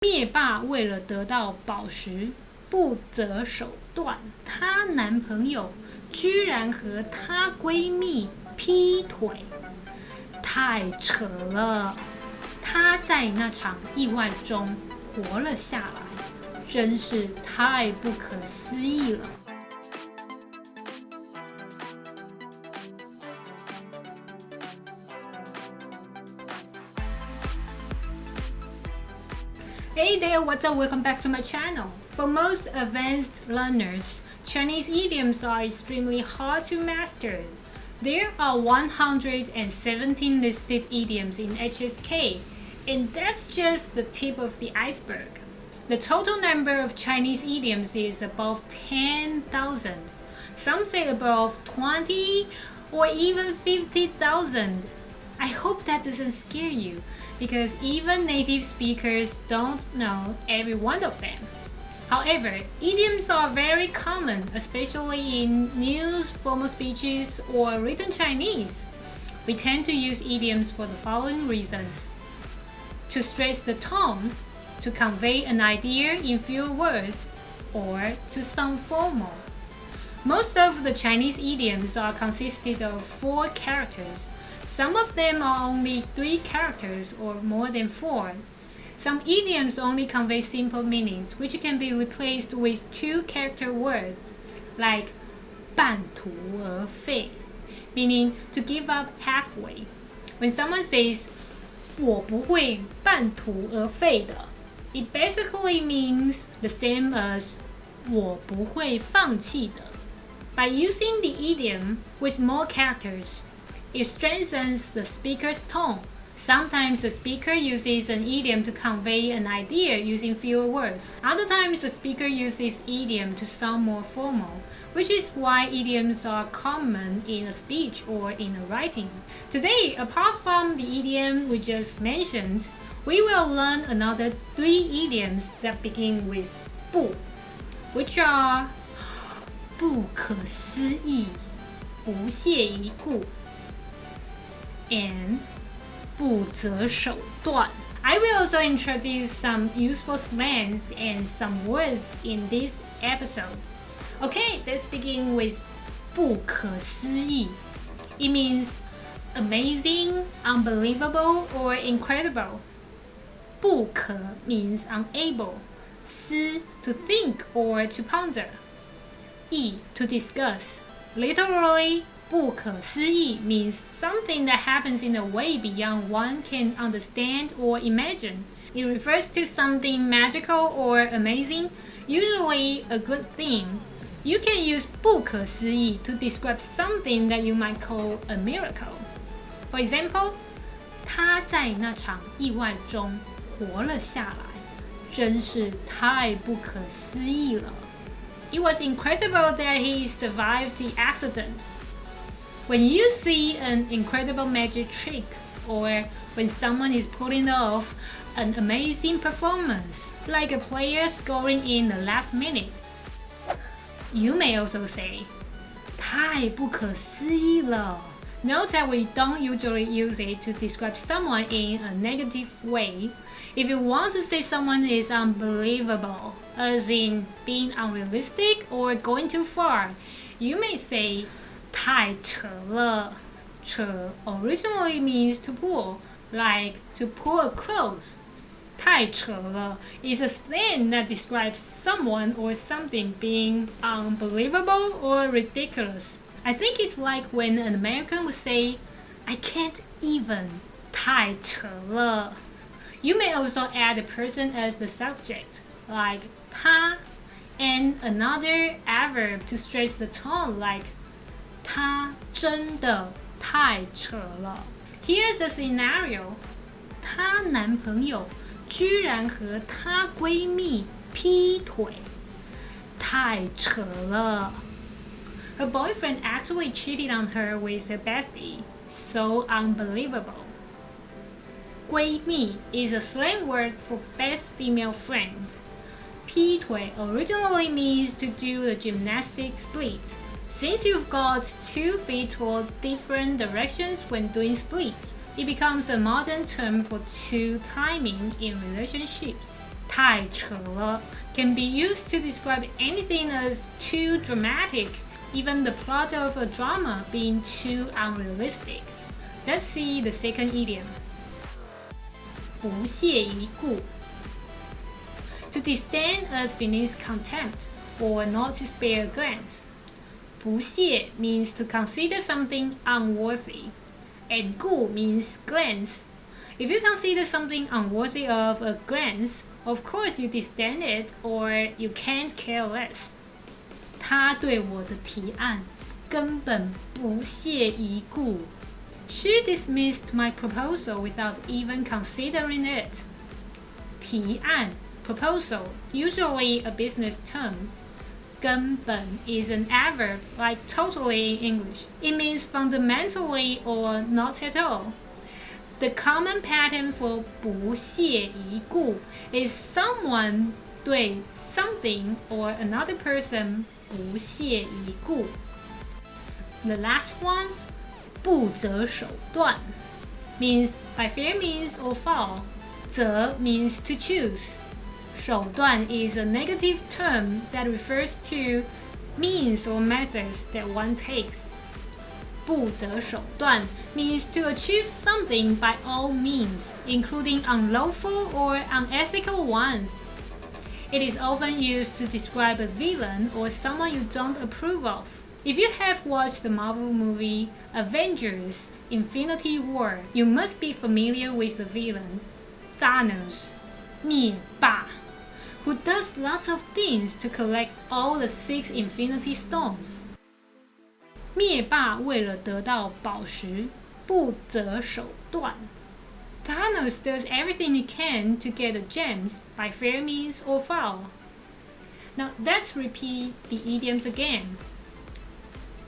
灭霸为了得到宝石，不择手段。她男朋友居然和她闺蜜劈腿，太扯了！她在那场意外中活了下来，真是太不可思议了。Hey there, what's up? Welcome back to my channel. For most advanced learners, Chinese idioms are extremely hard to master. There are 117 listed idioms in HSK, and that's just the tip of the iceberg. The total number of Chinese idioms is above 10,000. Some say above 20 or even 50,000. I hope that doesn't scare you, because even native speakers don't know every one of them. However, idioms are very common, especially in news, formal speeches, or written Chinese. We tend to use idioms for the following reasons: to stress the tone, to convey an idea in fewer words, or to sound formal. Most of the Chinese idioms are consisted of 4 characters. Some of them are only 3 characters or more than 4. Some idioms only convey simple meanings, which can be replaced with 2-character words, like 半途而废, meaning to give up halfway. When someone says 我不会半途而废的, it basically means the same as 我不会放弃的. By using the idiom with more characters, it strengthens the speaker's tone. Sometimes the speaker uses an idiom to convey an idea using fewer words. Other times the speaker uses idiom to sound more formal, which is why idioms are common in a speech or in a writing. Today, apart from the idiom we just mentioned, we will learn another 3 idioms that begin with 不, which are 不可思议, 不屑一顾, and 不择手段. I will also introduce some useful slangs and some words in this episode. Okay, let's begin with 不可思议. It means amazing, unbelievable, or incredible. 不可 means unable. 思 to think or to ponder. 议 to discuss. Literally, 不可思议 means something that happens in a way beyond one can understand or imagine. It refers to something magical or amazing, usually a good thing. You can use 不可思议 to describe something that you might call a miracle. For example, 他在那场意外中活了下来，真是太不可思议了。It was incredible that he survived the accident. When you see an incredible magic trick, or when someone is pulling off an amazing performance, like a player scoring in the last minute, you may also say, 太不可思议了. Note that we don't usually use it to describe someone in a negative way. If you want to say someone is unbelievable, as in being unrealistic or going too far, you may say 太扯了. 扯 originally means to pull, like to pull a clothes. 太扯了 is a slang that describes someone or something being unbelievable or ridiculous. I think it's like when an American would say, I can't even. 太扯了. You may also add a person as the subject, like 他, and another adverb to stress the tone, like 他真的太扯了. Here's a scenario. 她男朋友居然和她闺蜜劈腿，太扯了. Her boyfriend actually cheated on her with her bestie. So unbelievable. 闺蜜 is a slang word for best female friend. 劈腿 originally means to do the gymnastic splits. Since you've got 2 feet toward different directions when doing splits, it becomes a modern term for 2 timing in relationships. 太扯了 can be used to describe anything as too dramatic, even the plot of a drama being too unrealistic. Let's see the second idiom. 不屑一顾 To disdain as beneath contempt, or not to spare a glance. 不屑 means to consider something unworthy, and 顾 means glance. If you consider something unworthy of a glance, of course you disdain it or you can't care less. 他对我的提案根本不屑一顾。She dismissed my proposal without even considering it. 提案 proposal, usually a business term. 根本 is an adverb like totally in English. It means fundamentally or not at all. The common pattern for 不屑一顾 is someone 对 something or another person 不屑一顾。The last one, 不择手段 means by fair means or foul. 择 means to choose. 手段 is a negative term that refers to means or methods that one takes. 不择手段 means to achieve something by all means, including unlawful or unethical ones. It is often used to describe a villain or someone you don't approve of. If you have watched the Marvel movie Avengers: Infinity War, you must be familiar with the villain, Thanos, 灭霸, who does lots of things to collect all the 6 Infinity Stones. 灭霸为了得到宝石，不择手段。Thanos does everything he can to get the gems by fair means or foul. Now let's repeat the idioms again.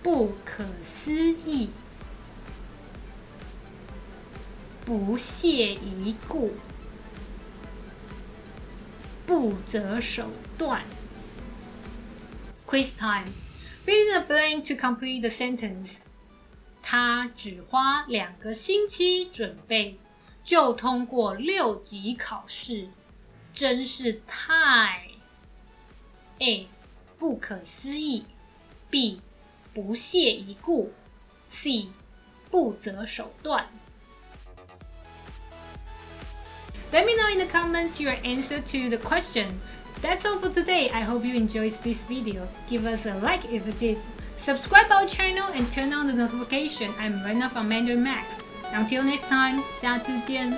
不可思议，不屑一顾，不择手段。Quiz time. Fill in a blank to complete the sentence. 他只花2个星期准备，就通过6级考试，真是太 A. 不可思议 B. 不屑一顾 C. 不择手段。Let me know in the comments your answer to the question. That's all for today. I hope you enjoyed this video. Give us a like if you did. Subscribe our channel and turn on the notification. I'm Rena from Mandarin Max. Until next time, 下次见。